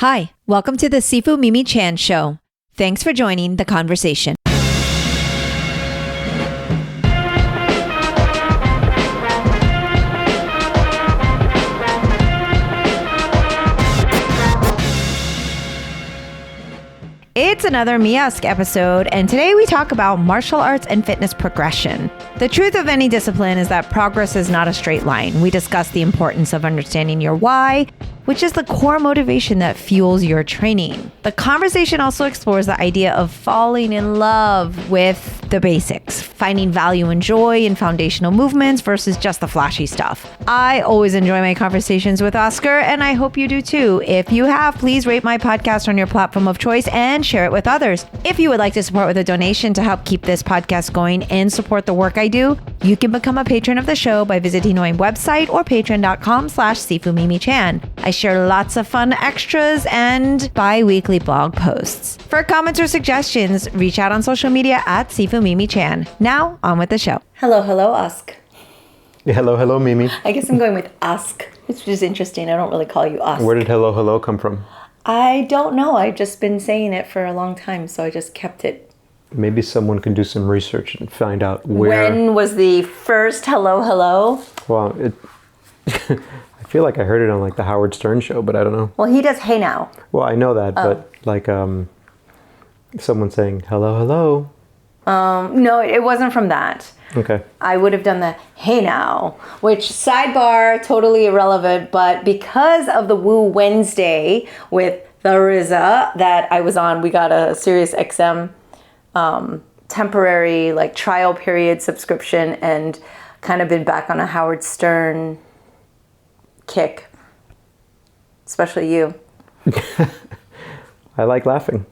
Hi, welcome to the Sifu Mimi Chan Show. Thanks for joining the conversation. It's another MiOsc episode, and today we talk about martial arts and fitness progression. The truth of any discipline is that progress is not a straight line. We discuss the importance of understanding your why, which is the core motivation that fuels your training. The conversation also explores the idea of falling in love with the basics, finding value and joy in foundational movements versus just the flashy stuff. I always enjoy my conversations with Oscar, and I hope you do too. If you have, please rate my podcast on your platform of choice and share it with others. If you would like to support with a donation to help keep this podcast going and support the work I do, you can become a patron of the show by visiting my website or patreon.com/SifuMimiChan. I share lots of fun extras and bi-weekly blog posts. For comments or suggestions, reach out on social media at SifuMimiChan. Now, on with the show. Hello, Osk. Yeah, hello, Mimi. I guess I'm going with Osk, which is interesting. I don't really call you Osk. Where did hello come from? I don't know. I've just been saying it for a long time, so I just kept it. Maybe someone can do some research and find out where. When was the first hello? Well, I feel like I heard it on like the Howard Stern show, but I don't know. Well, he does Hey Now. Well, I know that, but like someone saying hello. No, it wasn't from that. Okay. I would have done the Hey Now, which sidebar, totally irrelevant, but because of the Woo Wednesday with the RZA that I was on, we got a Sirius XM temporary like trial period subscription and kind of been back on a Howard Stern kick, especially you. I like laughing.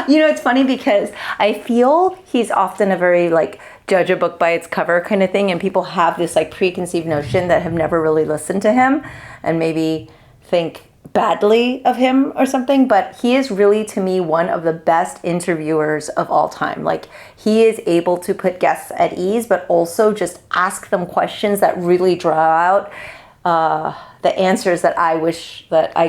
You know, it's funny because I feel he's often a very like judge a book by its cover kind of thing, and people have this like preconceived notion that have never really listened to him and maybe think badly of him or something, but he is really to me one of the best interviewers of all time. Like, he is able to put guests at ease but also just ask them questions that really draw out the answers that I wish that I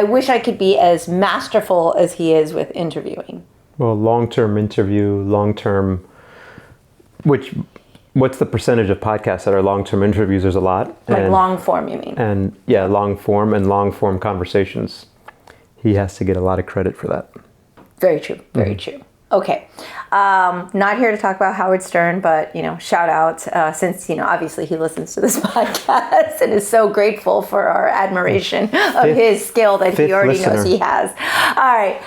wish I could be as masterful as he is with interviewing. Well, long-term interview, what's the percentage of podcasts that are long-term interviews? There's a lot. Like long form, you mean? And yeah, long form conversations. He has to get a lot of credit for that. Very true. Very true. Okay. Not here to talk about Howard Stern, but, shout out since, obviously he listens to this podcast and is so grateful for our admiration of his skill that he already knows he has. All right.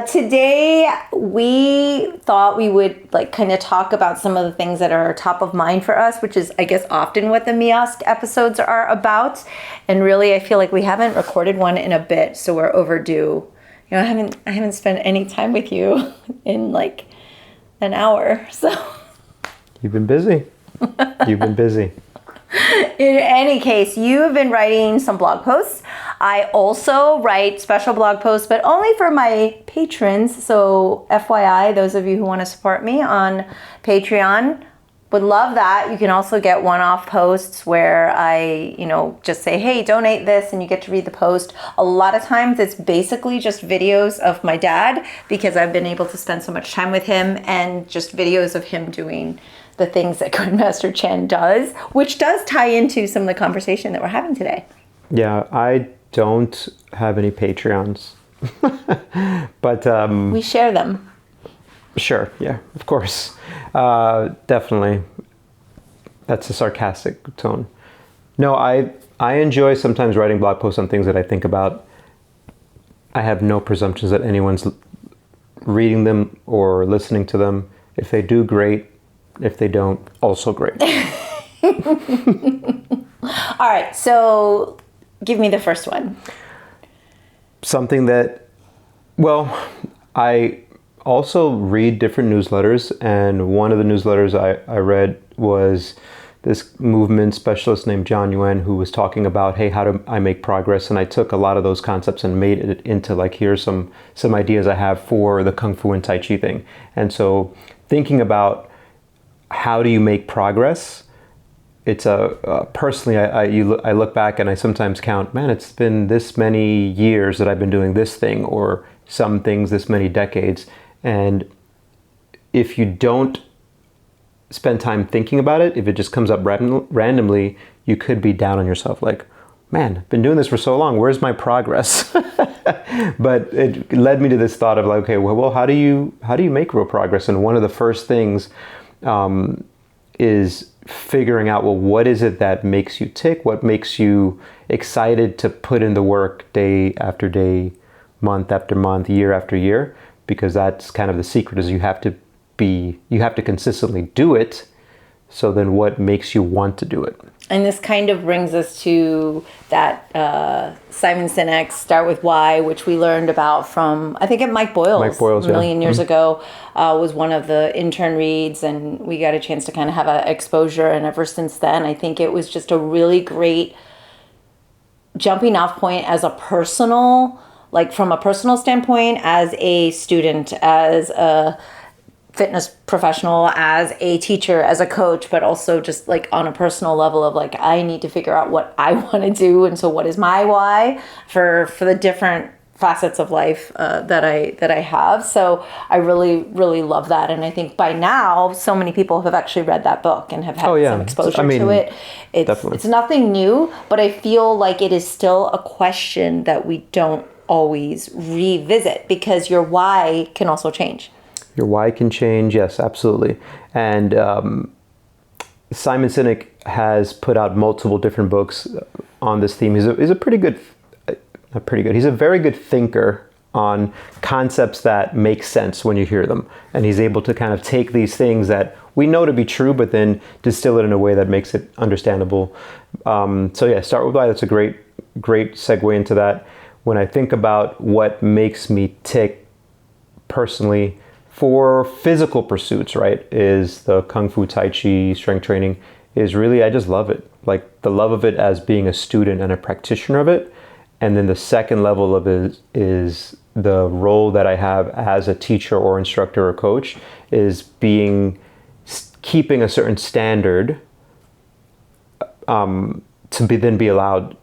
Today we thought we would kind of talk about some of the things that are top of mind for us, which is, I guess, often what the MiOsc episodes are about. And really, I feel like we haven't recorded one in a bit, so we're overdue. I haven't spent any time with you in like an hour, so. You've been busy. In any case, you have been writing some blog posts. I also write special blog posts, but only for my patrons. So FYI, those of you who want to support me on Patreon, would love that. You can also get one-off posts where I, just say, hey, donate this, and you get to read the post. A lot of times it's basically just videos of my dad because I've been able to spend so much time with him, and just videos of him doing the things that Grandmaster Chen does, which does tie into some of the conversation that we're having today. Yeah, I don't have any Patreons, but we share them. Sure, yeah, of course. Definitely. That's a sarcastic tone. No, I enjoy sometimes writing blog posts on things that I think about. I have no presumptions that anyone's reading them or listening to them. If they do, great. If they don't, also great. All right, so give me the first one. Something that, I also read different newsletters, and one of the newsletters I read was this movement specialist named John Yuan, who was talking about, hey, how do I make progress? And I took a lot of those concepts and made it into here's some ideas I have for the Kung Fu and Tai Chi thing. And so thinking about how do you make progress, it's a personally, I look back and I sometimes count, man, it's been this many years that I've been doing this thing, or some things this many decades. And if you don't spend time thinking about it, if it just comes up randomly, you could be down on yourself. Like, man, I've been doing this for so long. Where's my progress? But it led me to this thought of like, okay, well, how do you make real progress? And one of the first things is figuring out, well, what is it that makes you tick? What makes you excited to put in the work day after day, month after month, year after year? Because that's kind of the secret, is you have to consistently do it. So then what makes you want to do it? And this kind of brings us to that Simon Sinek's Start With Why, which we learned about from, I think, at Mike Boyle's a million years ago, was one of the intern reads, and we got a chance to kind of have an exposure. And ever since then, I think it was just a really great jumping off point as a personal, like from a personal standpoint, as a student, as a fitness professional, as a teacher, as a coach, but also just like on a personal level of like, I need to figure out what I want to do. And so what is my why for the different facets of life that I have. So I really, really love that. And I think by now, so many people have actually read that book and have had some exposure to it. It's nothing new, but I feel like it is still a question that we don't always revisit, because your why can also change. Your why can change, yes, absolutely. And Simon Sinek has put out multiple different books on this theme. He's a pretty good, not pretty good, he's a very good thinker on concepts that make sense when you hear them. And he's able to kind of take these things that we know to be true, but then distill it in a way that makes it understandable. So yeah, Start With Why, that's a great segue into that. When I think about what makes me tick personally, for physical pursuits, right, is the Kung Fu, Tai Chi, strength training, is really, I just love it. Like the love of it as being a student and a practitioner of it. And then the second level of it is the role that I have as a teacher or instructor or coach, is keeping a certain standard to then be allowed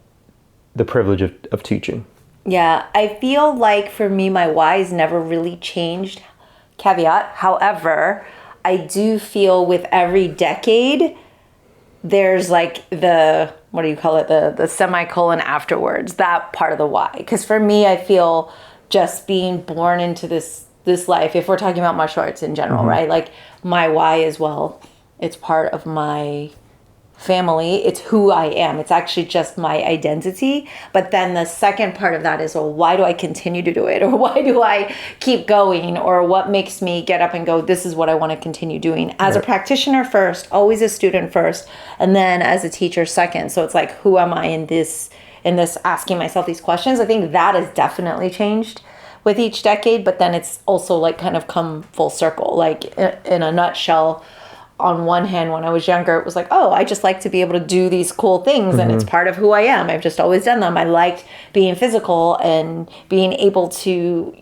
the privilege of teaching. Yeah, I feel like for me, my why's never really changed. Caveat. However, I do feel with every decade, there's like the, what do you call it? The semicolon afterwards, that part of the why. Because for me, I feel just being born into this life, if we're talking about martial arts in general, right? Like my why as well, it's part of my family. It's who I am. It's actually just my identity. But then the second part of that is, well, why do I continue to do it? Or why do I keep going? Or what makes me get up and go, this is what I want to continue doing as a practitioner first, always a student first, and then as a teacher second. So it's like, who am I in this asking myself these questions? I think that has definitely changed with each decade, but then it's also like kind of come full circle. Like in a nutshell, on one hand, when I was younger, it was like, oh, I just like to be able to do these cool things, and it's part of who I am. I've just always done them. I liked being physical and being able to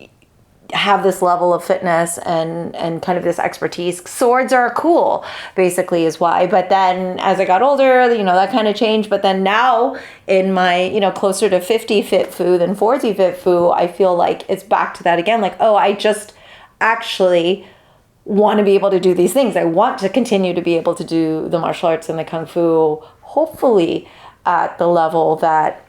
have this level of fitness and kind of this expertise. Swords are cool, basically, is why. But then as I got older, that kind of changed. But then now in my, closer to 50 fit foo than 40 fit foo, I feel like it's back to that again. Like, oh, I just actually want to be able to do these things. I want to continue to be able to do the martial arts and the Kung Fu, hopefully at the level that,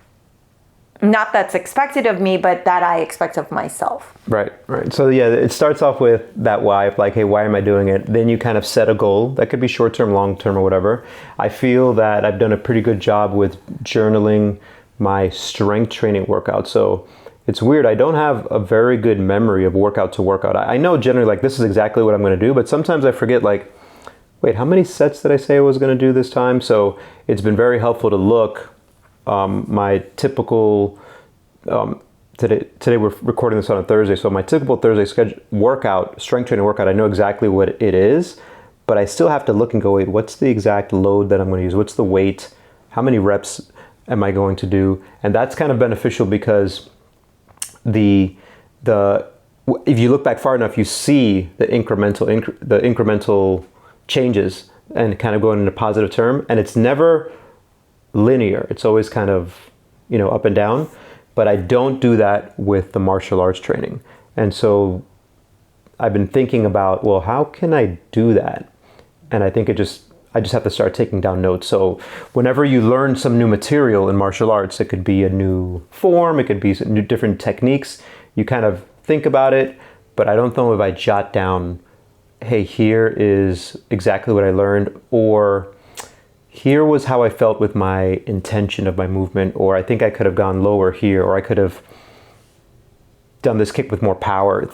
not that's expected of me, but that I expect of myself. Right. So yeah, it starts off with that why, of like, hey, why am I doing it? Then you kind of set a goal that could be short-term, long-term, or whatever. I feel that I've done a pretty good job with journaling my strength training workout. So it's weird. I don't have a very good memory of workout to workout. I know generally like this is exactly what I'm going to do, but sometimes I forget like, wait, how many sets did I say I was going to do this time? So it's been very helpful to look. My typical, today we're recording this on a Thursday, so my typical Thursday strength training workout, I know exactly what it is, but I still have to look and go, wait, what's the exact load that I'm going to use? What's the weight? How many reps am I going to do? And that's kind of beneficial because if you look back far enough, you see the incremental changes and kind of going in a positive term. And it's never linear. It's always kind of, up and down. But I don't do that with the martial arts training. And so I've been thinking about, well, how can I do that? And I think I just have to start taking down notes. So whenever you learn some new material in martial arts, it could be a new form, it could be new different techniques. You kind of think about it, but I don't know if I jot down, hey, here is exactly what I learned, or here was how I felt with my intention of my movement, or I think I could have gone lower here, or I could have done this kick with more power.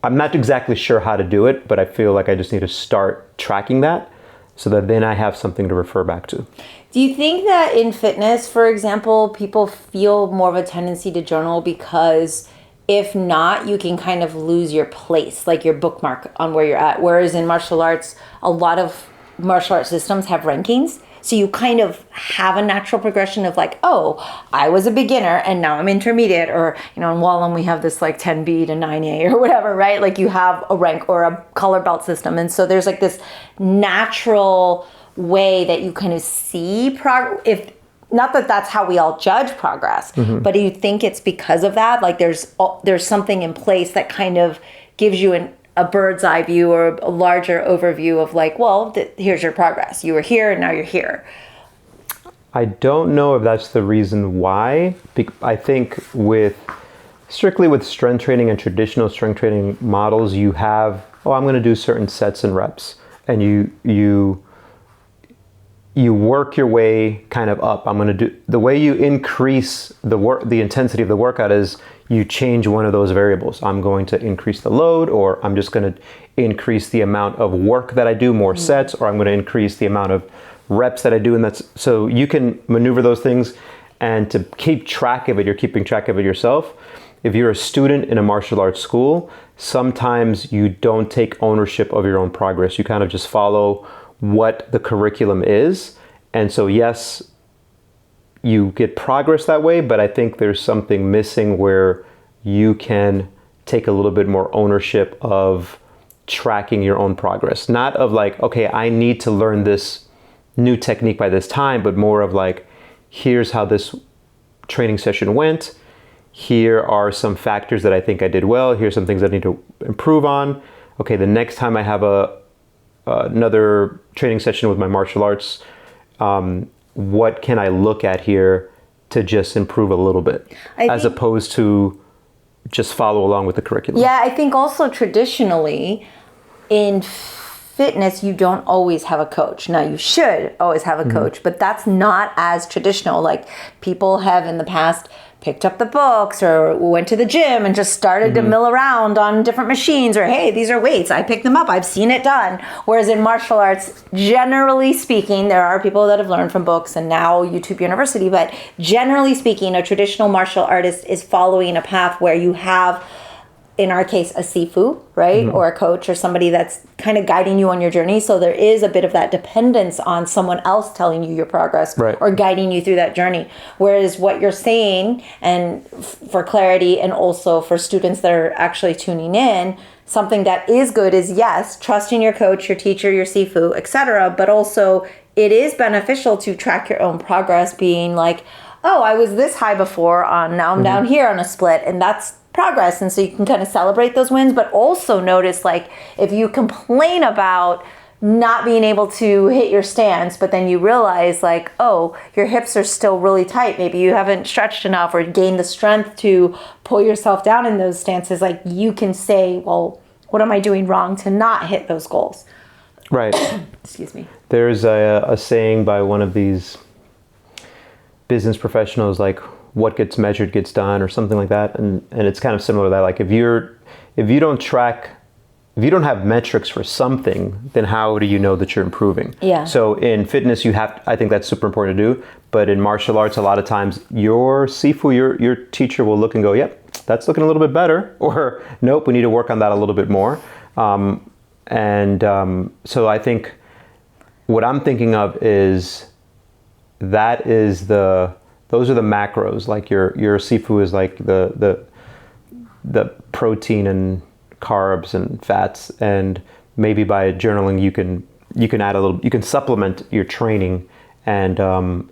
I'm not exactly sure how to do it, but I feel like I just need to start tracking that so that then I have something to refer back to. Do you think that in fitness, for example, people feel more of a tendency to journal because if not, you can kind of lose your place, like your bookmark on where you're at? Whereas in martial arts, a lot of martial arts systems have rankings. So you kind of have a natural progression of like, oh, I was a beginner and now I'm intermediate, or, in Wallem we have this like 10B to 9A or whatever, right? Like you have a rank or a color belt system. And so there's like this natural way that you kind of see if not that that's how we all judge progress, but do you think it's because of that? Like there's something in place that kind of gives you a bird's eye view or a larger overview of like, well, here's your progress. You were here and now you're here. I don't know if that's the reason why. I think strictly with strength training and traditional strength training models, you have, I'm going to do certain sets and reps, and you work your way kind of up. I'm going to do the way you increase the intensity of the workout is you change one of those variables. I'm going to increase the load, or I'm just going to increase the amount of work that I do, more sets, or I'm going to increase the amount of reps that I do. And so you can maneuver those things, and to keep track of it, you're keeping track of it yourself. If you're a student in a martial arts school, sometimes you don't take ownership of your own progress. You kind of just follow what the curriculum is. And so yes, you get progress that way, but I think there's something missing where you can take a little bit more ownership of tracking your own progress. Not of like, okay, I need to learn this new technique by this time, but more of like, here's how this training session went. Here are some factors that I think I did well. Here's some things I need to improve on. Okay, the next time I have another training session with my martial arts, what can I look at here to just improve a little bit, as opposed to just follow along with the curriculum? Yeah, I think also traditionally in fitness, you don't always have a coach. Now you should always have a coach, but that's not as traditional. Like people have in the past picked up the books or went to the gym and just started to mill around on different machines, or hey, these are weights, I picked them up, I've seen it done. Whereas in martial arts, generally speaking, there are people that have learned from books and now YouTube University, but generally speaking, a traditional martial artist is following a path where you have, in our case, a sifu, right? Or a coach or somebody that's kind of guiding you on your journey. So there is a bit of that dependence on someone else telling you your progress or guiding you through that journey. Whereas what you're saying, and for clarity and also for students that are actually tuning in, something that is good is, yes, trusting your coach, your teacher, your sifu, etc. But also it is beneficial to track your own progress, being like, oh, I was this high before, now I'm down here on a split, and that's progress. And so you can kind of celebrate those wins, but also notice, like, if you complain about not being able to hit your stance, but then you realize like, oh, your hips are still really tight, maybe you haven't stretched enough or gained the strength to pull yourself down in those stances, like you can say, well, what am I doing wrong to not hit those goals? Right. Excuse me. There's a saying by one of these business professionals, like, what gets measured gets done, or something like that, and it's kind of similar to that. Like, if you don't have metrics for something, then how do you know that you're improving? Yeah. So in fitness, I think that's super important to do, but in martial arts, a lot of times your sifu, your teacher will look and go, yep, that's looking a little bit better, or nope, we need to work on that a little bit more. So I think what I'm thinking of is those are the macros. Like your sifu is like the protein and carbs and fats, and maybe by journaling you can you can add you can supplement your training and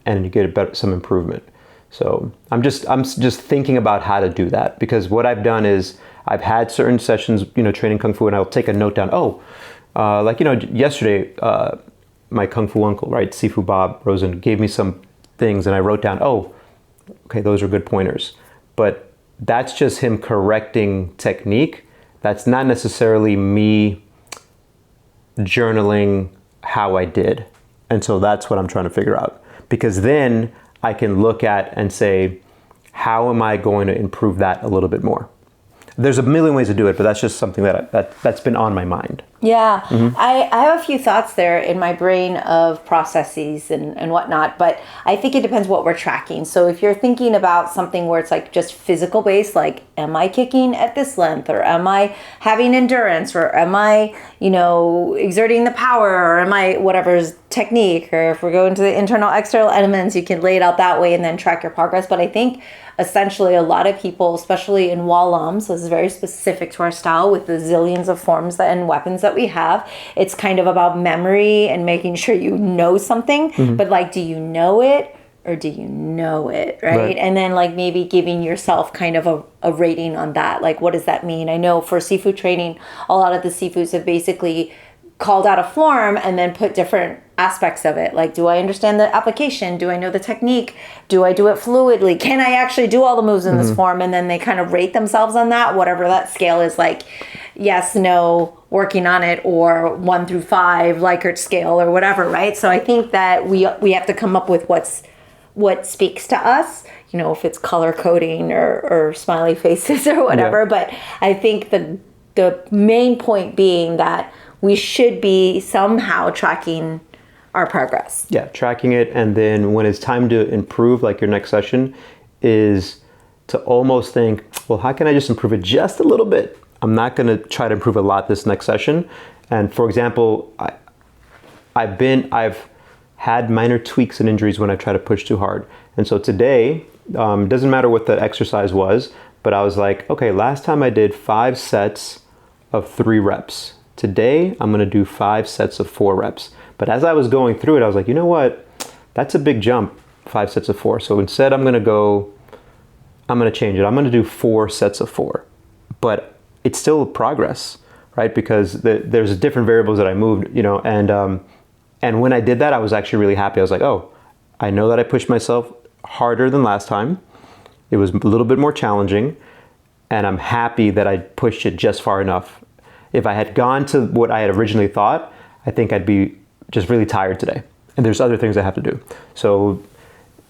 you get some improvement. So I'm just thinking about how to do that, because what I've done is I've had certain sessions, training Kung Fu, and I'll take a note down. Yesterday, my Kung Fu uncle, right, Sifu Bob Rosen, gave me some things, and I wrote down, okay, those are good pointers. But that's just him correcting technique. That's not necessarily me journaling how I did. And so that's what I'm trying to figure out. Because then I can look at and say, how am I going to improve that a little bit more? There's a million ways to do it, but that's just something that's been on my mind. Yeah, I have a few thoughts there in my brain of processes and whatnot, but I think it depends what we're tracking. So if you're thinking about something where it's like just physical based, like am I kicking at this length, or am I having endurance, or am I, exerting the power, or am I whatever's technique, or if we're going to the internal external elements, you can lay it out that way and then track your progress. But I think essentially a lot of people, especially in Wallam, so this is very specific to our style with the zillions of forms and weapons that we have, it's kind of about memory and making sure you know something, but like, do you know it or do you know it, right? And then like maybe giving yourself kind of a rating on that, like what does that mean? I know for Sifu training, a lot of the Sifus have basically called out a form and then put different aspects of it. Like, do I understand the application? Do I know the technique? Do I do it fluidly? Can I actually do all the moves in this form? And then they kind of rate themselves on that, whatever that scale is, like yes, no, working on it, or 1 through 5 Likert scale or whatever, right? So I think that we have to come up with what speaks to us, if it's color coding or smiley faces or whatever. Yeah. But I think the main point being that we should be somehow tracking our progress. Yeah, tracking it. And then when it's time to improve, like your next session, is to almost think, well, how can I just improve it just a little bit? I'm not going to try to improve a lot this next session. And for example, I've had minor tweaks and injuries when I try to push too hard. And so today, it doesn't matter what the exercise was, but I was like, okay, last time I did 5 sets of 3 reps. Today, I'm going to do 5 sets of 4 reps. But as I was going through it, I was like, you know what? That's a big jump, 5 sets of 4. So instead, I'm going to change it. I'm going to do 4 sets of 4. But it's still progress, right? Because there's different variables that I moved, and when I did that, I was actually really happy. I was like, oh, I know that I pushed myself harder than last time. It was a little bit more challenging, and I'm happy that I pushed it just far enough. If I had gone to what I had originally thought, I think I'd be just really tired today. And there's other things I have to do. So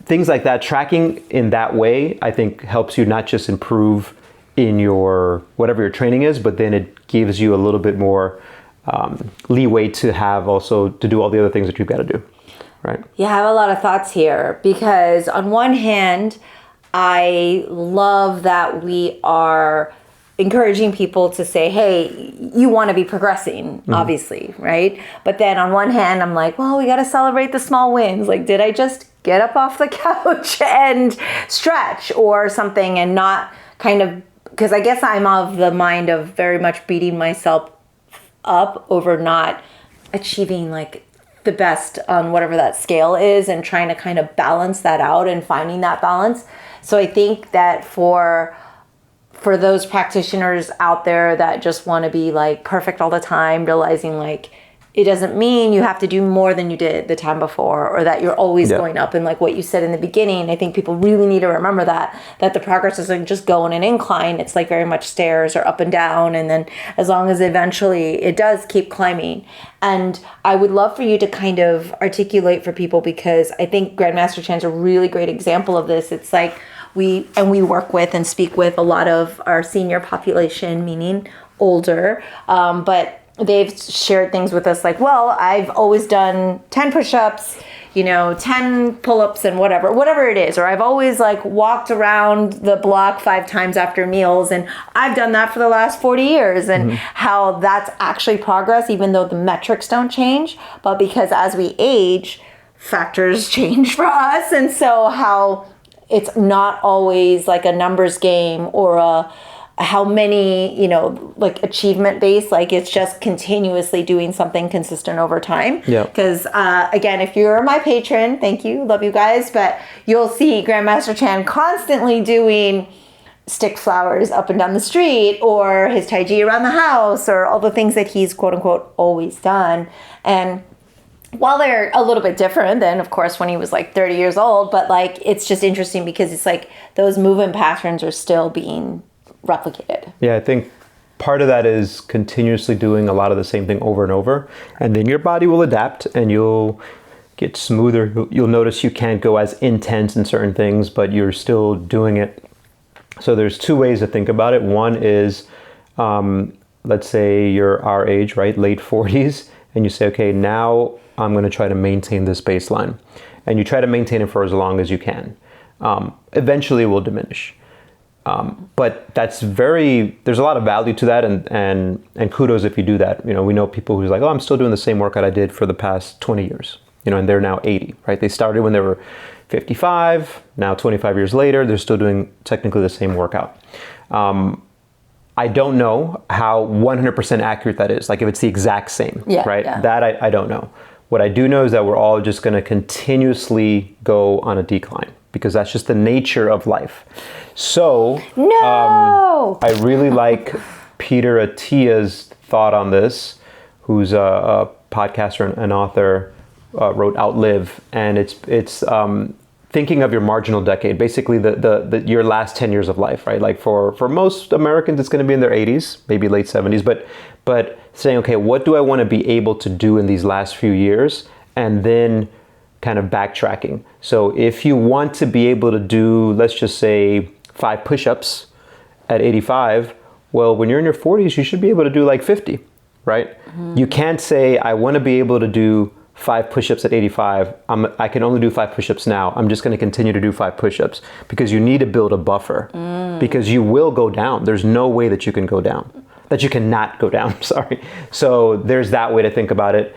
things like that, tracking in that way, I think helps you not just improve in your, whatever your training is, but then it gives you a little bit more leeway to have also to do all the other things that you've got to do, right? Yeah, I have a lot of thoughts here, because on one hand, I love that we are encouraging people to say, hey, you want to be progressing, obviously, right? But then on one hand, I'm like, well, we got to celebrate the small wins. Like, did I just get up off the couch and stretch or something, and not kind of, because I guess I'm of the mind of very much beating myself up over not achieving like the best on whatever that scale is, and trying to kind of balance that out and finding that balance. So I think that for those practitioners out there that just want to be like perfect all the time, realizing like it doesn't mean you have to do more than you did the time before, or that you're always going up. And like what you said in the beginning, I think people really need to remember that the progress isn't just going an incline. It's like very much stairs or up and down. And then as long as eventually it does keep climbing. And I would love for you to kind of articulate for people, because I think Grandmaster Chan's a really great example of this. It's like we work with and speak with a lot of our senior population, meaning older, but they've shared things with us like, well, I've always done 10 push-ups, 10 pull-ups and whatever it is. Or I've always like walked around the block 5 times after meals, and I've done that for the last 40 years. And how that's actually progress, even though the metrics don't change. But because as we age, factors change for us. And so how it's not always like a numbers game or how many, like achievement based, like it's just continuously doing something consistent over time. Yeah. Because again, if you're my patron, thank you, love you guys, but you'll see Grandmaster Chan constantly doing stick flowers up and down the street, or his Tai Chi around the house, or all the things that he's quote unquote always done. And while they're a little bit different than, of course, when he was like 30 years old, but like it's just interesting because it's like those movement patterns are still being replicated. Yeah, I think part of that is continuously doing a lot of the same thing over and over, and then your body will adapt and you'll get smoother. You'll notice you can't go as intense in certain things, but you're still doing it. So there's two ways to think about it. One is, let's say you're our age, right, late 40s, and you say, okay, now I'm going to try to maintain this baseline. And you try to maintain it for as long as you can. Eventually it will diminish. But there's a lot of value to that, and kudos if you do that. We know people who's like, oh, I'm still doing the same workout I did for the past 20 years, and they're now 80, right? They started when they were 55, now 25 years later, they're still doing technically the same workout. I don't know how 100% accurate that is, like if it's the exact same, right? Yeah. That I don't know. What I do know is that we're all just going to continuously go on a decline, because that's just the nature of life. So, I really like Peter Attia's thought on this, who's a podcaster and author, wrote Outlive, and it's thinking of your marginal decade, basically your last 10 years of life, right? Like for most Americans, it's going to be in their 80s, maybe late 70s, but saying, okay, what do I want to be able to do in these last few years? And then kind of backtracking. So if you want to be able to do, let's just say 5 push-ups at 85, well, when you're in your 40s, you should be able to do like 50, right? Mm-hmm. You can't say, I want to be able to do 5 push-ups at 85. I can only do 5 push-ups now. I'm just going to continue to do 5 push-ups, because you need to build a buffer, because you will go down. There's no way that you can go down, that you cannot go down, sorry. So there's that way to think about it.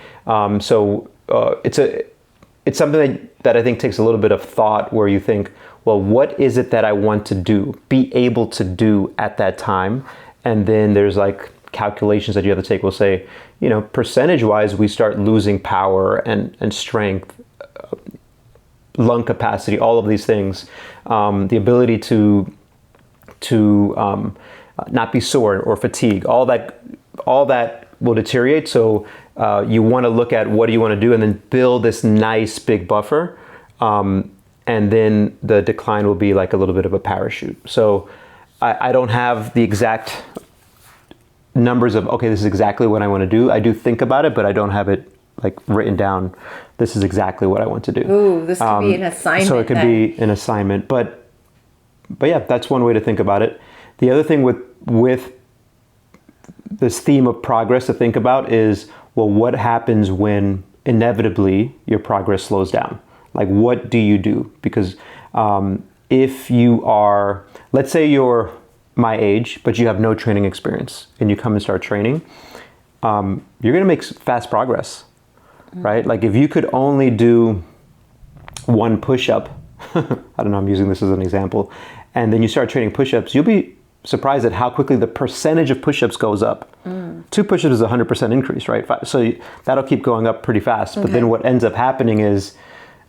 It's something that I think takes a little bit of thought, where you think, well, what is it that I want to do, be able to do at that time? And then there's like calculations that you have to take. We'll say, percentage-wise, we start losing power and strength, lung capacity, all of these things, the ability to not be sore or fatigue, all that will deteriorate. So you want to look at what do you want to do, and then build this nice big buffer, and then the decline will be like a little bit of a parachute. So I don't have the exact numbers of, okay, this is exactly what I want to do. I do think about it, but I don't have it like written down. This is exactly what I want to do. Ooh, this could be an assignment. So it could be an assignment, but yeah, that's one way to think about it. The other thing with this theme of progress to think about is, well, what happens when inevitably your progress slows down? Like, what do you do? Because if you are, let's say you're my age, but you have no training experience, and you come and start training, you're going to make fast progress, right? Like if you could only do 1 push-up, I don't know, I'm using this as an example, and then you start training push-ups, you'll be surprised at how quickly the percentage of push-ups goes up. 2 push-ups is a 100% increase, right? So that'll keep going up pretty fast. But then what ends up happening is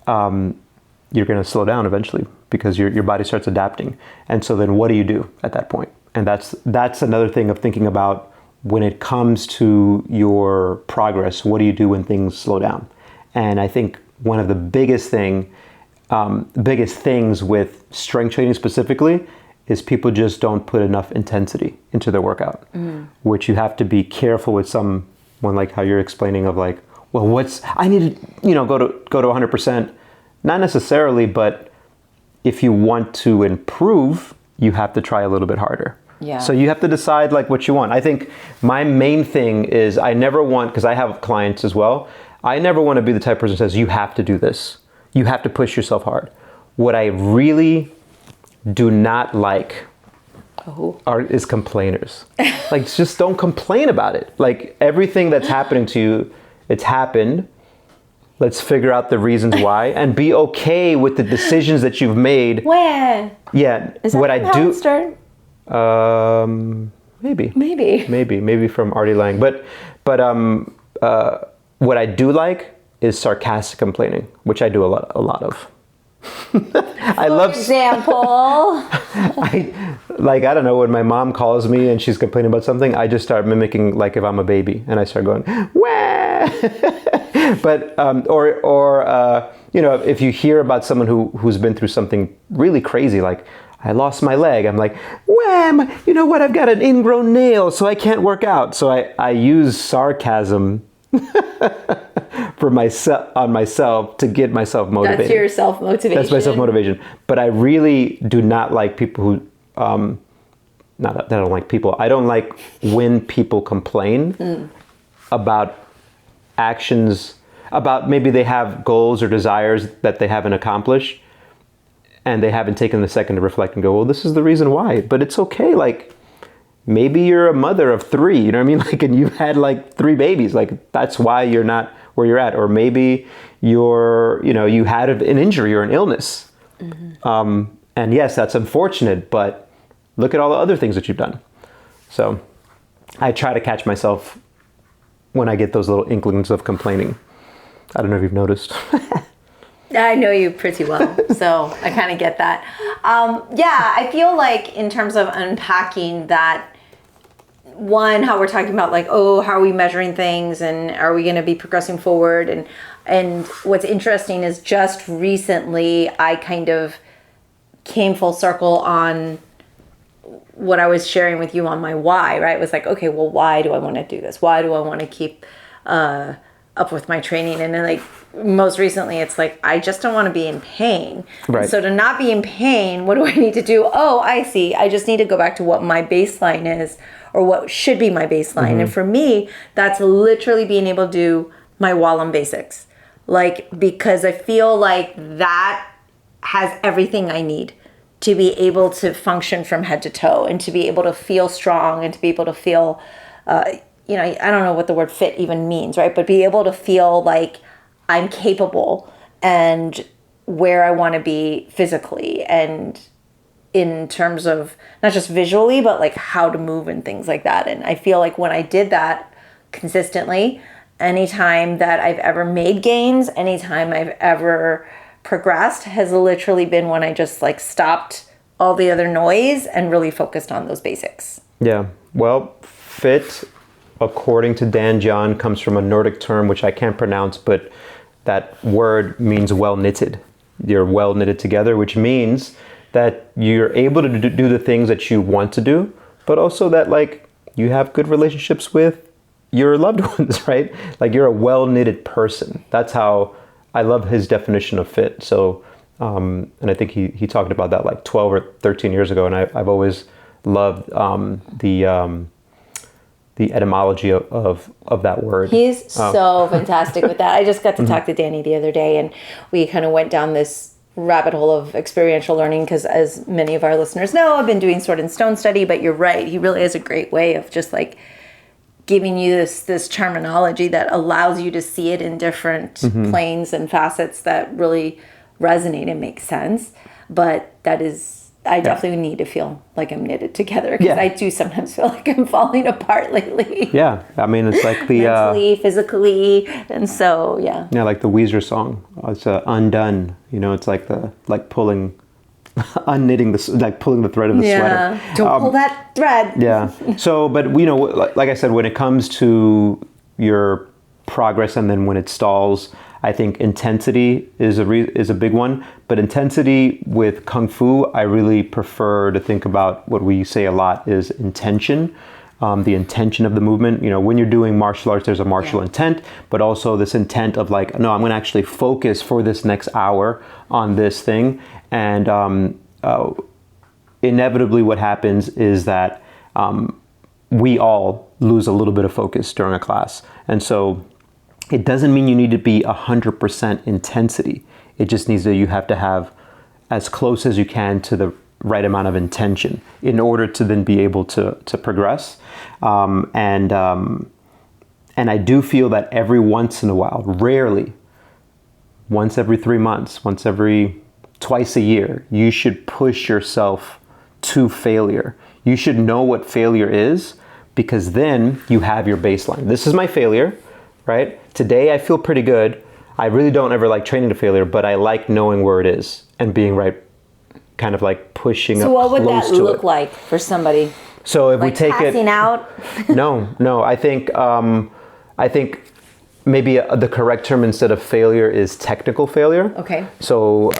you're going to slow down eventually, because your body starts adapting. And so then what do you do at that point? And that's another thing of thinking about when it comes to your progress. What do you do when things slow down? And I think one of the biggest things with strength training specifically is people just don't put enough intensity into their workout, which you have to be careful with. Someone like how you're explaining of like, well, I need to, go to 100%. Not necessarily, but if you want to improve, you have to try a little bit harder. Yeah. So you have to decide like what you want. I think my main thing is I never want, because I have clients as well, I never want to be the type of person who says, you have to do this. You have to push yourself hard. What I really do not like is complainers. Like, just don't complain about it. Like, everything that's happening to you, it's happened. Let's figure out the reasons why and be okay with the decisions that you've made. Where? Yeah. Is that what I do? Maybe from Artie Lang. But what I do like is sarcastic complaining, which I do a lot of. I love example. I don't know, when my mom calls me and she's complaining about something, I just start mimicking like if I'm a baby, and I start going wah. But if you hear about someone who's been through something really crazy, like I lost my leg, I'm like, wham, you know what, I've got an ingrown nail, so I can't work out. So I use sarcasm for myself to get myself motivated. That's your self-motivation. That's my self-motivation. But I really do not like people who, not that I don't like people, I don't like when people complain about actions, about maybe they have goals or desires that they haven't accomplished, and they haven't taken the second to reflect and go, well, this is the reason why. But it's okay, like, maybe you're a mother of 3, you know what I mean? Like, and you've had like 3 babies, like that's why you're not where you're at. Or maybe you had an injury or an illness. And yes, that's unfortunate, but look at all the other things that you've done. So I try to catch myself when I get those little inklings of complaining. I don't know if you've noticed. I know you pretty well, so I kind of get that. I feel like in terms of unpacking that, one, how we're talking about like, how are we measuring things, and are we going to be progressing forward? And what's interesting is just recently I kind of came full circle on what I was sharing with you on my why, right? It was like, okay, well, why do I want to do this? Why do I want to keep up with my training? And then like most recently it's like, I just don't want to be in pain. Right. And so to not be in pain, what do I need to do? Oh, I see. I just need to go back to what my baseline is, or what should be my baseline. And for me, that's literally being able to do my Wallum basics. Like, because I feel like that has everything I need to be able to function from head to toe, and to be able to feel strong, and to be able to feel, I don't know what the word fit even means, right? But be able to feel like I'm capable and where I want to be physically, and in terms of not just visually, but like how to move and things like that. And I feel like when I did that consistently, anytime that I've ever made gains, anytime I've ever progressed, has literally been when I just like stopped all the other noise and really focused on those basics. Yeah. Well, fit, according to Dan John, comes from a Nordic term which I can't pronounce, but that word means well knitted. You're well knitted together, which means that you're able to do the things that you want to do, but also that like you have good relationships with your loved ones, right? Like you're a well knitted person. That's how I love his definition of fit. So, and I think he talked about that like 12 or 13 years ago, and I've always loved the etymology of that word. He's so fantastic with that. I just got to talk to Danny the other day, and we kind of went down this rabbit hole of experiential learning, because as many of our listeners know, I've been doing Sword and Stone study, but you're right. He really has a great way of just like giving you this terminology that allows you to see it in different planes and facets that really resonate and make sense. But that is, I definitely need to feel like I'm knitted together, because I do sometimes feel like I'm falling apart lately. Yeah, I mean, it's like the mentally, physically, and so yeah, like the Weezer song. It's undone. It's like pulling, unknitting pulling the thread of the sweater. Don't pull that thread. Yeah. So, but like I said, when it comes to your progress and then when it stalls, I think intensity is a big one. But intensity with Kung Fu, I really prefer to think about what we say a lot is intention. The intention of the movement. When you're doing martial arts, there's a martial intent, but also this intent of like, no, I'm going to actually focus for this next hour on this thing. And inevitably what happens is that we all lose a little bit of focus during a class. And so it doesn't mean you need to be 100% intensity. It just means that you have to have as close as you can to the right amount of intention in order to then be able to progress. And I do feel that every once in a while, rarely, once every 3 months, twice a year, you should push yourself to failure. You should know what failure is, because then you have your baseline. This is my failure, right? Today I feel pretty good. I really don't ever like training to failure, but I like knowing where it is and being right, kind of like pushing up close to it. So what would that look like for somebody? So if like we take passing out? No. I think maybe the correct term instead of failure is technical failure. Okay. So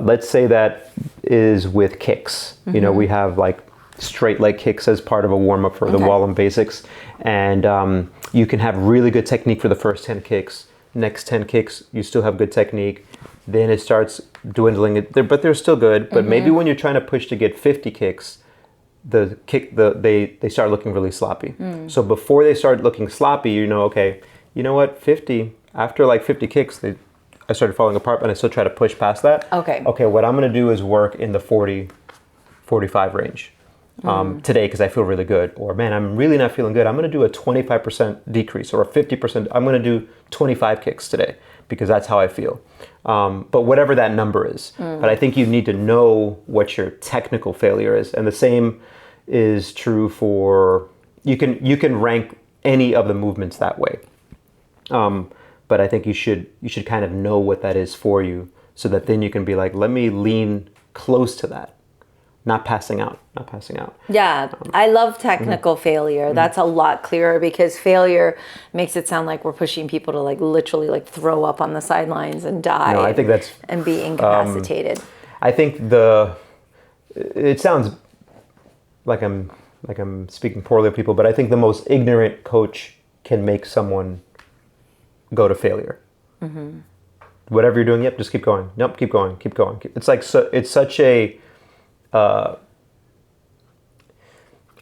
let's say that is with kicks. You know, we have like straight leg kicks as part of a warm up for the wall and basics, and you can have really good technique for the first 10 kicks. Next 10 kicks, you still have good technique. Then it starts dwindling, but they're still good. But maybe when you're trying to push to get 50 kicks, they start looking really sloppy. So before they start looking sloppy, you know, okay, you know what, 50, after like 50 kicks, I started falling apart, but I still try to push past that. Okay, what I'm going to do is work in the 40, 45 range today because I feel really good. Or, man, I'm really not feeling good. I'm going to do a 25% decrease or a 50%. I'm going to do 25 kicks today because that's how I feel. But whatever that number is. But I think you need to know what your technical failure is. And the same is true for, you can rank any of the movements that way. But I think you should kind of know what that is for you, so that then you can be like, let me lean close to that, not passing out. Yeah, I love technical failure. That's a lot clearer, because failure makes it sound like we're pushing people to like literally like throw up on the sidelines and die. No, I think that's and be incapacitated. I think it sounds like I'm speaking poorly of people, but I think the most ignorant coach can make someone go to failure. Whatever you're doing, just keep going. Nope, keep going. It's like it's such a I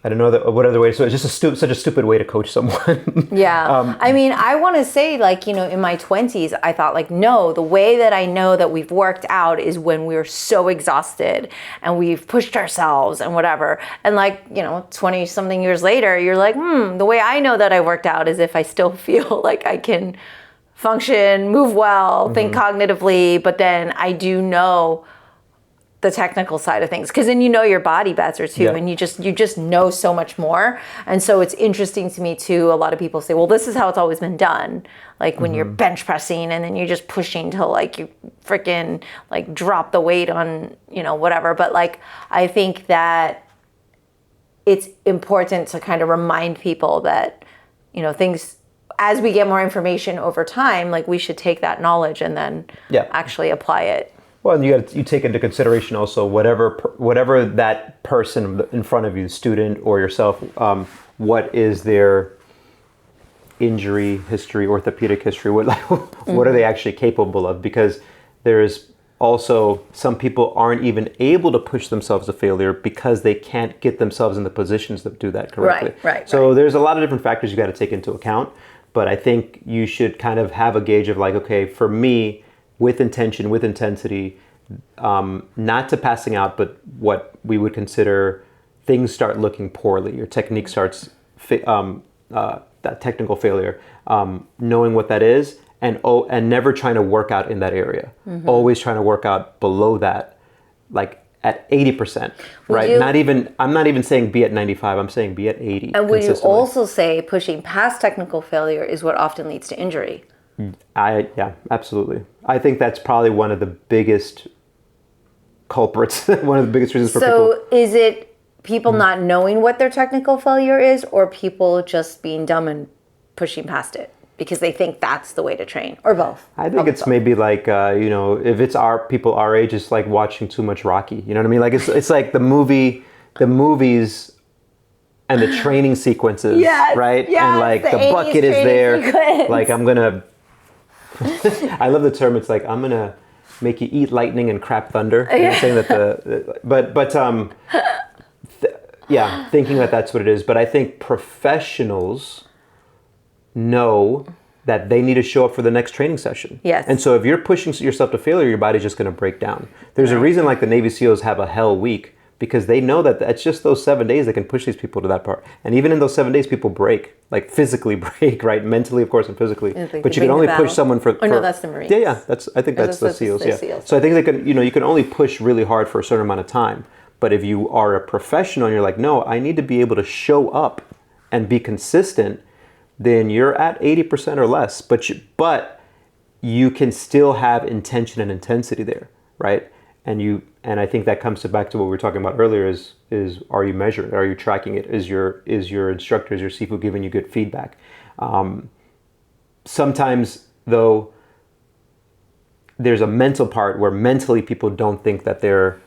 don't know what other way. So it's just such a stupid way to coach someone. Yeah. I mean, I want to say, like, you know, in my 20s, I thought like, no, the way that I know that we've worked out is when we're so exhausted and we've pushed ourselves and whatever. And like, you know, 20 something years later, you're like, the way I know that I worked out is if I still feel like I can function, move well, think cognitively, but then I do know the technical side of things, because then you know your body better too, and you just know so much more. And so it's interesting to me too. A lot of people say, well, this is how it's always been done, like when you're bench pressing and then you're just pushing till like you freaking like drop the weight on, you know, whatever. But like, I think that it's important to kind of remind people that, you know, things, as we get more information over time, like we should take that knowledge and then actually apply it. Well, and you take into consideration also whatever that person in front of you, the student or yourself, what is their injury history, orthopedic history? What are they actually capable of? Because there is also some people aren't even able to push themselves to failure because they can't get themselves in the positions to do that correctly. Right. So there's a lot of different factors you got to take into account. But I think you should kind of have a gauge of like, okay, for me, with intention, with intensity, not to passing out, but what we would consider things start looking poorly. Your technique starts, that technical failure, knowing what that is, and never trying to work out in that area. Always trying to work out below that, like at 80%, right? I'm not even saying be at 95, I'm saying be at 80. And would you also say pushing past technical failure is what often leads to injury? Yeah, absolutely. I think that's probably one of the biggest culprits, one of the biggest reasons for people. So is it people not knowing what their technical failure is, or people just being dumb and pushing past it because they think that's the way to train, or both? I think it's maybe like, you know, if it's people our age, it's like watching too much Rocky. You know what I mean? Like it's like the movies and the training sequences, right? Yes, and like the bucket is there. Sequence. Like I'm gonna. I love the term. It's like I'm gonna make you eat lightning and crap thunder. You know, saying that thinking that that's what it is. But I think professionals know that they need to show up for the next training session. Yes. And so if you're pushing yourself to failure, your body's just going to break down. There's a reason like the Navy SEALs have a hell week, because they know that it's just those 7 days that can push these people to that part. And even in those 7 days, people break, like physically break, right? Mentally, of course, and physically. But you can only push someone for... no, that's the Marines. Yeah. I think that's the SEALs, yeah. So I think you can only push really hard for a certain amount of time. But if you are a professional and you're like, no, I need to be able to show up and be consistent, then you're at 80% or less. But you can still have intention and intensity there, right? And I think that comes back to what we were talking about earlier is are you measuring? Are you tracking it? Is your instructor, is your Sifu giving you good feedback? Sometimes though, there's a mental part where mentally people don't think that they're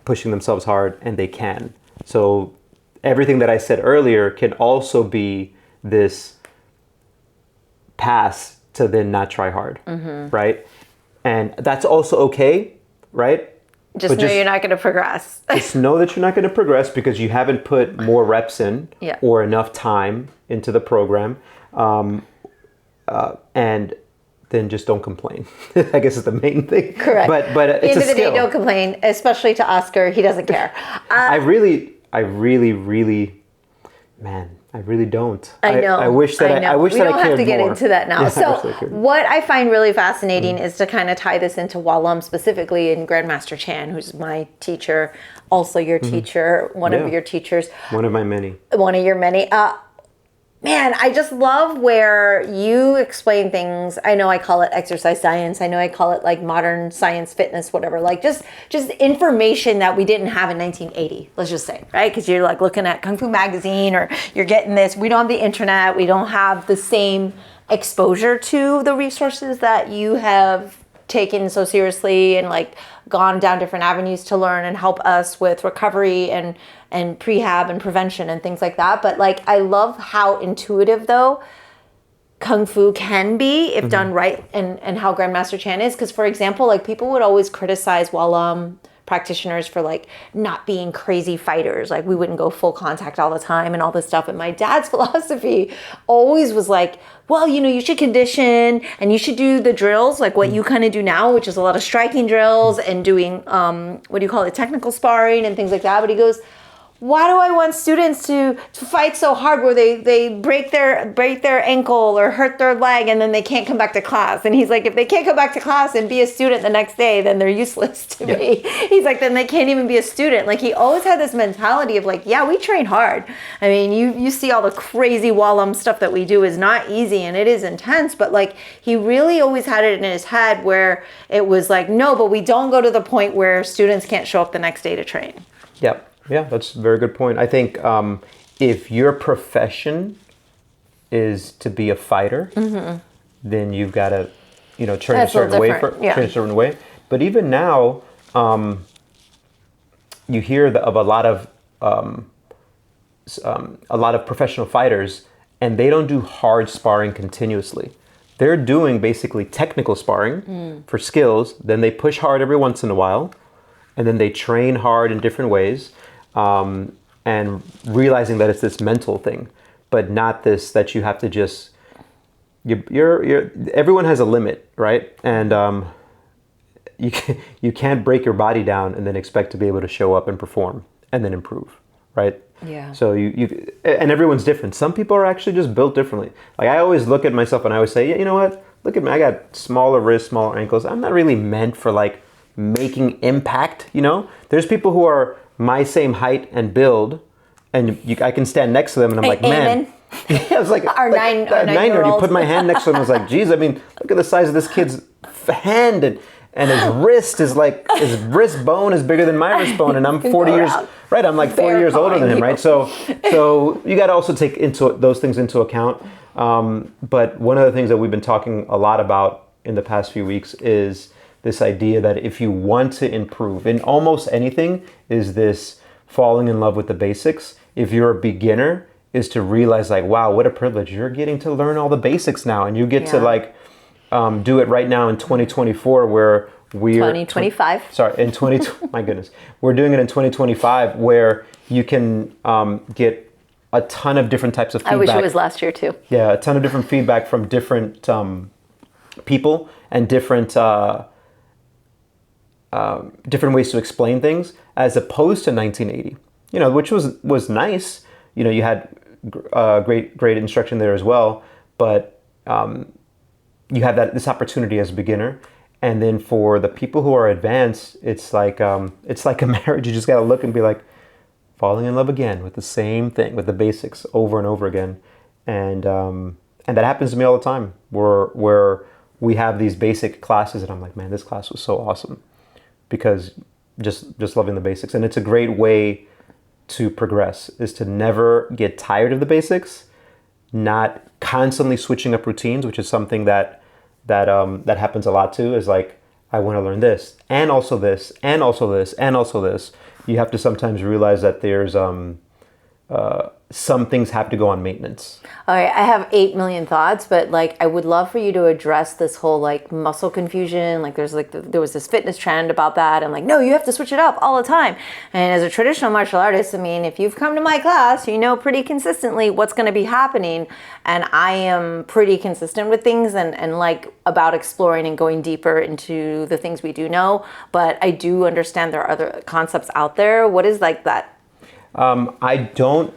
pushing themselves hard, and they can. So everything that I said earlier can also be this pass to then not try hard, right? And that's also okay, right? Just know you're not going to progress. Just know that you're not going to progress because you haven't put more reps in or enough time into the program. And then just don't complain. I guess is the main thing. Correct. But it's a skill. At the end of the day, don't complain, especially to Oscar. He doesn't care. I really, man, I really don't. I know. I wish that I cared more. We don't have to get into that now. Yeah, so what I find really fascinating is to kind of tie this into Walam, specifically in Grandmaster Chan, who's my teacher, also your teacher, one of your teachers. One of my many. One of your many. Man, I just love where you explain things. I know I call it exercise science. I know I call it like modern science, fitness, whatever. Like just information that we didn't have in 1980, let's just say, right? Because you're like looking at Kung Fu Magazine or you're getting this. We don't have the internet. We don't have the same exposure to the resources that you have taken so seriously and like gone down different avenues to learn and help us with recovery and prehab and prevention and things like that. But like, I love how intuitive though Kung Fu can be if done right, and how Grandmaster Chan is. Because for example, like people would always criticize Walam practitioners for like not being crazy fighters. Like we wouldn't go full contact all the time and all this stuff. And my dad's philosophy always was like, well, you should condition and you should do the drills like what you kind of do now, which is a lot of striking drills and doing, technical sparring and things like that. But he goes, why do I want students to fight so hard where they break their ankle or hurt their leg and then they can't come back to class? And he's like, if they can't come back to class and be a student the next day, then they're useless to me. He's like, then they can't even be a student. Like he always had this mentality of like, yeah, we train hard. I mean, you see all the crazy Walam stuff that we do is not easy and it is intense, but like he really always had it in his head where it was like, no, but we don't go to the point where students can't show up the next day to train. Yep. Yeah, that's a very good point. I think if your profession is to be a fighter, then you've got to, train a certain way. Train a certain way. But even now, you hear of a lot of professional fighters, and they don't do hard sparring continuously. They're doing basically technical sparring for skills. Then they push hard every once in a while, and then they train hard in different ways. And realizing that it's this mental thing, but not this that you have to just. Everyone has a limit, right? And you can't break your body down and then expect to be able to show up and perform and then improve, right? Yeah. So and everyone's different. Some people are actually just built differently. Like I always look at myself and I always say, yeah, you know what? Look at me. I got smaller wrists, smaller ankles. I'm not really meant for like making impact. There's people who are my same height and build, and I can stand next to them, and I'm like, man. I was like, our nine-year-old. You put my hand next to him, I was like, geez, I mean, look at the size of this kid's hand, and his wrist is like, his wrist bone is bigger than my wrist bone, and I'm 40 years, right? I'm like 40 years older than him, right? So you got to also take those things into account. But one of the things that we've been talking a lot about in the past few weeks is this idea that if you want to improve in almost anything, is this falling in love with the basics. If you're a beginner, is to realize like, wow, what a privilege. You're getting to learn all the basics now, and you get to like do it right now in 2024 where we're 2025. My goodness. We're doing it in 2025 where you can get a ton of different types of feedback. I wish it was last year too. Yeah, a ton of different feedback from different people and different ways to explain things, as opposed to 1980, which was nice. You had great instruction there as well, but you have this opportunity as a beginner, And then for the people who are advanced, it's like a marriage. You just got to look and be like, falling in love again with the same thing, with the basics over and over again. And that happens to me all the time, where we have these basic classes and I'm like, man, this class was so awesome, because just loving the basics. And it's a great way to progress, is to never get tired of the basics, not constantly switching up routines, which is something that happens a lot too, is like, I want to learn this and also this and also this and also this. You have to sometimes realize that there's some things have to go on maintenance. All right, I have 8 million thoughts, but like I would love for you to address this whole like muscle confusion. Like there was this fitness trend about that, and like, no, you have to switch it up all the time. And as a traditional martial artist, I mean, if you've come to my class, you know pretty consistently what's going to be happening, and I am pretty consistent with things and like about exploring and going deeper into the things we do know. But I do understand there are other concepts out there. What is like that? I don't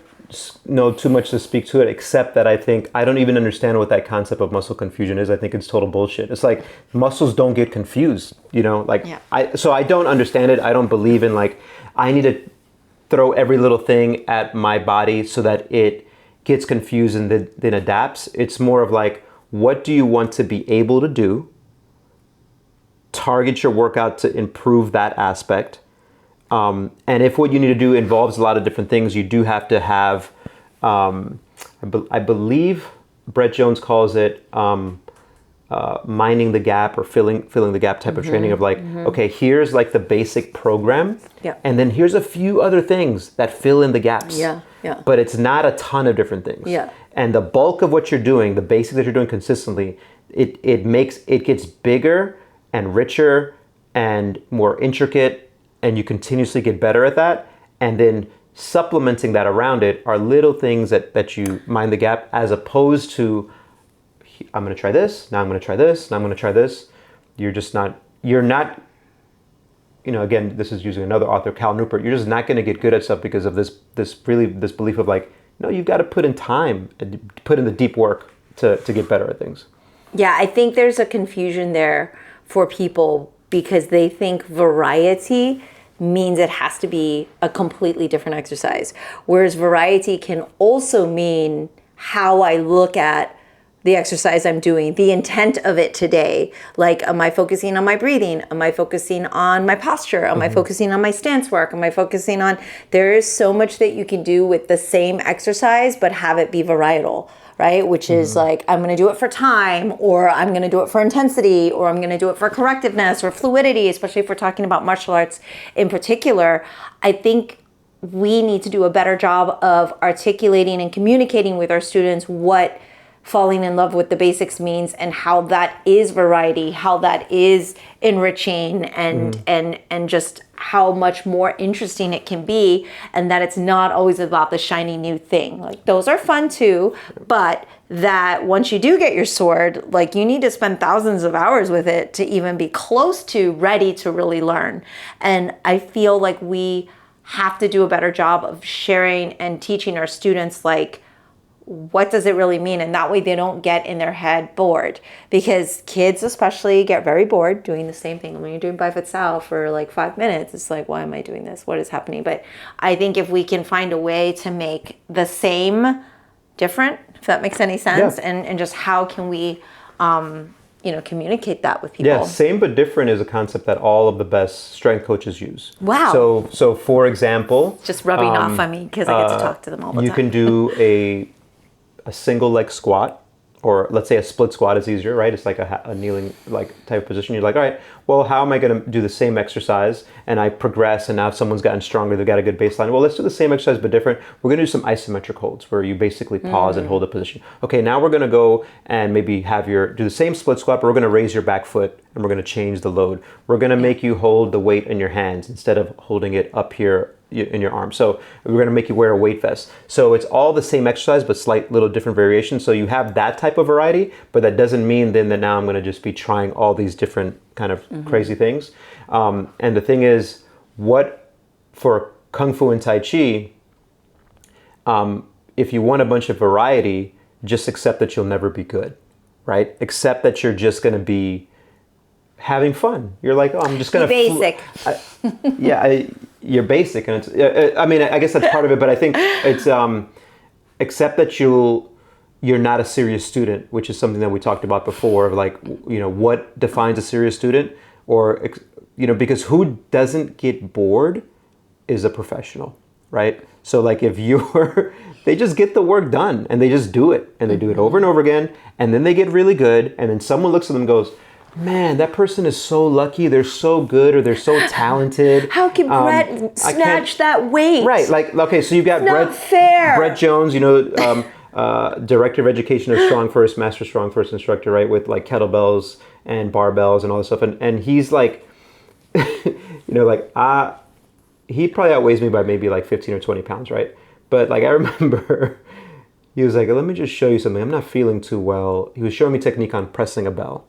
know too much to speak to it, except that I think I don't even understand what that concept of muscle confusion is. I think it's total bullshit. It's like muscles don't get confused, like so I don't understand it. I don't believe in like I need to throw every little thing at my body so that it gets confused and then adapts. It's more of like, what do you want to be able to do? Target your workout to improve that aspect. And if what you need to do involves a lot of different things, you do have to have, I believe Brett Jones calls it minding the gap or filling the gap type of training of like, okay, here's like the basic program, and then here's a few other things that fill in the gaps. But it's not a ton of different things. And the bulk of what you're doing, the basics that you're doing consistently, it gets bigger and richer and more intricate. And you continuously get better at that. And then supplementing that around it are little things that you mind the gap, as opposed to, I'm going to try this, now I'm going to try this, now I'm going to try this. You're not, again, this is using another author, Cal Newport, you're just not going to get good at stuff because of this belief of like, no, you've got to put in time, put in the deep work to get better at things. Yeah, I think there's a confusion there for people, because they think variety means it has to be a completely different exercise. Whereas variety can also mean how I look at the exercise I'm doing, the intent of it today. Like, am I focusing on my breathing? Am I focusing on my posture? Am I focusing on my stance work? Am I focusing on, there is so much that you can do with the same exercise, but have it be varietal. Right? Which is like, I'm going to do it for time, or I'm going to do it for intensity, or I'm going to do it for correctiveness or fluidity, especially if we're talking about martial arts in particular. I think we need to do a better job of articulating and communicating with our students what falling in love with the basics means, and how that is variety, how that is enriching, and just how much more interesting it can be, and that it's not always about the shiny new thing. Like, those are fun too, but that once you do get your sword, like, you need to spend thousands of hours with it to even be close to ready to really learn. And I feel like we have to do a better job of sharing and teaching our students, like, what does it really mean? And that way they don't get in their head bored, because kids especially get very bored doing the same thing. When you're doing Bifid Sal for like 5 minutes, it's like, why am I doing this? What is happening? But I think if we can find a way to make the same different, if that makes any sense, and just how can we, communicate that with people. Yeah, same but different is a concept that all of the best strength coaches use. Wow. So for example, just rubbing off on me because I get to talk to them all the time. You can do a single leg squat, or let's say a split squat is easier, right? It's like a kneeling like type of position. You're like, all right, well, how am I going to do the same exercise? And I progress, and now someone's gotten stronger, they've got a good baseline. Well, let's do the same exercise but different. We're going to do some isometric holds where you basically pause and hold a position. Okay, now we're going to go and maybe do the same split squat, but we're going to raise your back foot and we're going to change the load. We're going to make you hold the weight in your hands instead of holding it up here in your arm. So we're going to make you wear a weight vest. So it's all the same exercise, but slight little different variations. So you have that type of variety, but that doesn't mean then that now I'm going to just be trying all these different kind of crazy things. And the thing is, what for Kung Fu and Tai Chi, if you want a bunch of variety, just accept that you'll never be good, right? Accept that you're just going to be having fun. You're like, oh, I'm just gonna basic. You're basic, and it's. I mean, I guess that's part of it, but I think it's accept that you're not a serious student, which is something that we talked about before. Of like, what defines a serious student, or because who doesn't get bored is a professional, right? So like if they just get the work done and they just do it and they do it over and over again, and then they get really good, and then someone looks at them and goes, man, that person is so lucky, they're so good, or they're so talented. How can Brett snatch that weight? Right, like, okay, so you've got Brett Jones, director of education of Strong First, master Strong First instructor, right, with like kettlebells and barbells and all this stuff, and he's like, he probably outweighs me by maybe like 15 or 20 pounds, right? But like I remember he was like, let me just show you something. I'm not feeling too well. He was showing me technique on pressing a bell.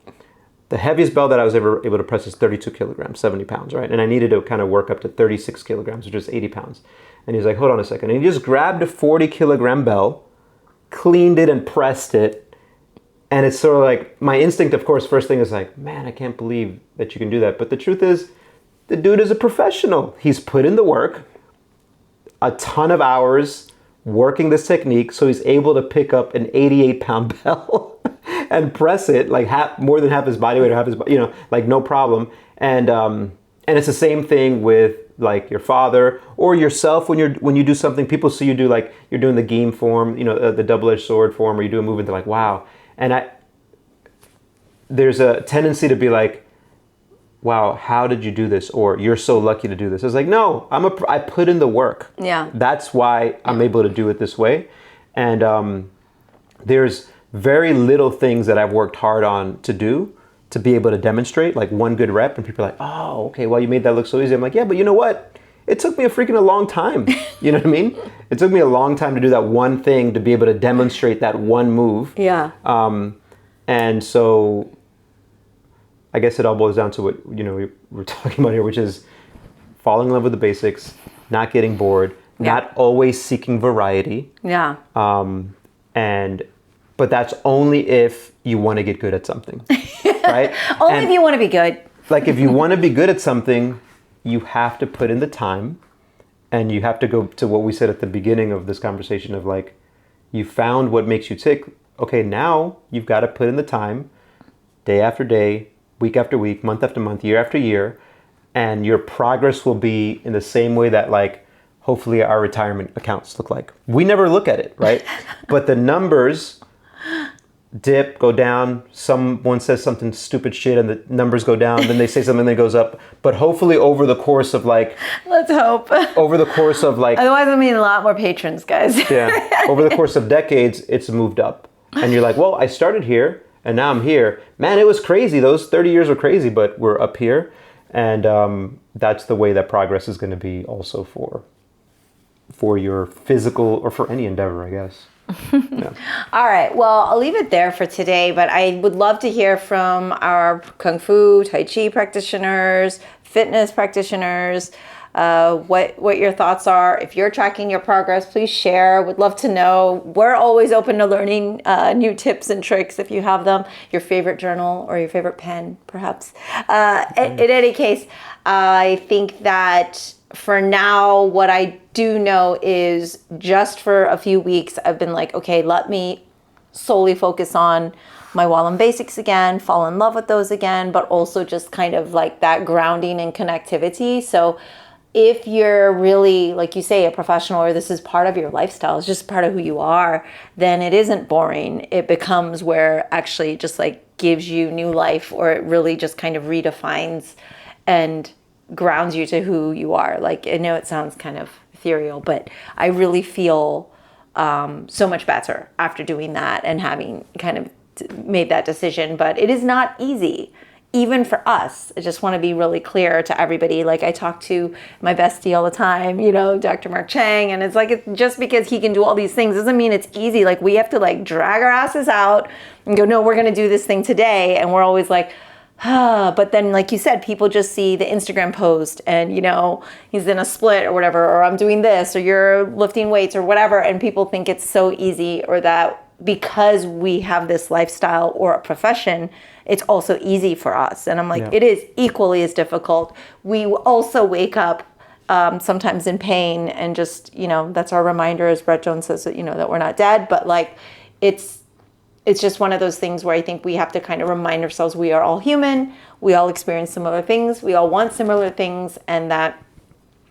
The heaviest bell that I was ever able to press is 32 kilograms, 70 pounds, right? And I needed to kind of work up to 36 kilograms, which is 80 pounds. And he was like, hold on a second. And he just grabbed a 40 kilogram bell, cleaned it and pressed it. And it's sort of like, my instinct, of course, first thing is like, man, I can't believe that you can do that. But the truth is, the dude is a professional. He's put in the work, a ton of hours working this technique, so he's able to pick up an 88-pound bell and press it like more than half his body weight, or half his, like no problem. And it's the same thing with like your father or yourself when you do something. People see you do, like you're doing the game form, the double-edged sword form, or you do a movement. They're like, wow. And there's a tendency to be like, wow, how did you do this? Or you're so lucky to do this. It's like, no, I put in the work. Yeah. That's why I'm able to do it this way. And there's very little things that I've worked hard on to do to be able to demonstrate, like one good rep, and people are like, oh, okay, well, you made that look so easy. I'm like, yeah, but you know what? It took me a long time. You know what I mean? It took me a long time to do that one thing, to be able to demonstrate that one move. Yeah. And so I guess it all boils down to what we're talking about here, which is falling in love with the basics, not getting bored, not always seeking variety. Yeah. But that's only if you want to get good at something, right? Only if you want to be good. Like if you want to be good at something, you have to put in the time, and you have to go to what we said at the beginning of this conversation of like, you found what makes you tick. Okay, now you've got to put in the time, day after day, week after week, month after month, year after year, and your progress will be in the same way that like hopefully our retirement accounts look like. We never look at it, right? But the numbers dip, go down. Someone says something stupid shit and the numbers go down. Then they say something that goes up. But hopefully over the course of like... Let's hope. Over the course of like... Otherwise I mean a lot more patrons, guys. Yeah. Over the course of decades, it's moved up. And you're like, well, I started here and now I'm here. Man, it was crazy. Those 30 years were crazy, but we're up here. And that's the way that progress is going to be also for your physical, or for any endeavor, I guess. Yeah. All right. Well, I'll leave it there for today, but I would love to hear from our Kung Fu, Tai Chi practitioners, fitness practitioners, what your thoughts are. If you're tracking your progress, please share. Would love to know. We're always open to learning new tips and tricks if you have them. Your favorite journal or your favorite pen, perhaps. In any case, I think that for now, what I do know is just for a few weeks, I've been like, okay, let me solely focus on my Wallem basics again, fall in love with those again, but also just kind of like that grounding and connectivity. So if you're really, like you say, a professional, or this is part of your lifestyle, it's just part of who you are, then it isn't boring. It becomes where actually just like gives you new life, or it really just kind of redefines and grounds you to who you are. Like, I know it sounds kind of ethereal, but I really feel so much better after doing that and having kind of made that decision. But it is not easy, even for us. I just want to be really clear to everybody. Like, I talk to my bestie all the time, Dr. Mark Chang, and it's like, just because he can do all these things doesn't mean it's easy. Like, we have to like drag our asses out and go, no, we're going to do this thing today. And we're always like, but then, like you said, people just see the Instagram post and, he's in a split or whatever, or I'm doing this, or you're lifting weights or whatever. And people think it's so easy, or that because we have this lifestyle or a profession, it's also easy for us. And I'm like, Yeah. it is equally as difficult. We also wake up sometimes in pain, and just, that's our reminder, as Brett Jones says, that, that we're not dead. But like, it's just one of those things where I think we have to kind of remind ourselves we are all human. We all experience similar things. We all want similar things. And that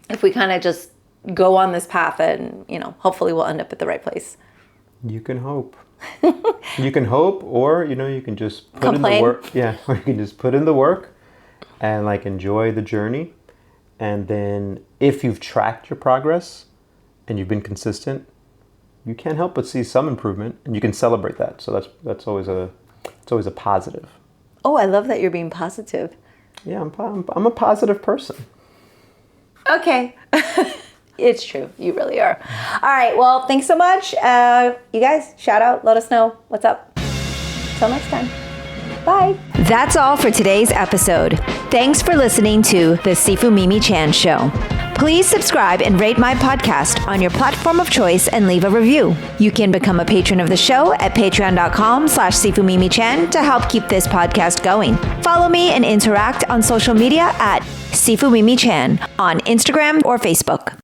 if we kind of just go on this path, and, hopefully we'll end up at the right place. You can hope. You can hope, or, you can just put in the work. Yeah, or you can just put in the work and like enjoy the journey. And then if you've tracked your progress and you've been consistent, you can't help but see some improvement, and you can celebrate that. So that's always a positive. Oh, I love that you're being positive. Yeah, I'm a positive person. Okay. It's true. You really are. All right. Well, thanks so much. You guys, shout out. Let us know what's up. Till next time. Bye. That's all for today's episode. Thanks for listening to the Sifu Mimi Chan Show. Please subscribe and rate my podcast on your platform of choice and leave a review. You can become a patron of the show at patreon.com/SifuMimiChan to help keep this podcast going. Follow me and interact on social media at Sifu Mimi Chan on Instagram or Facebook.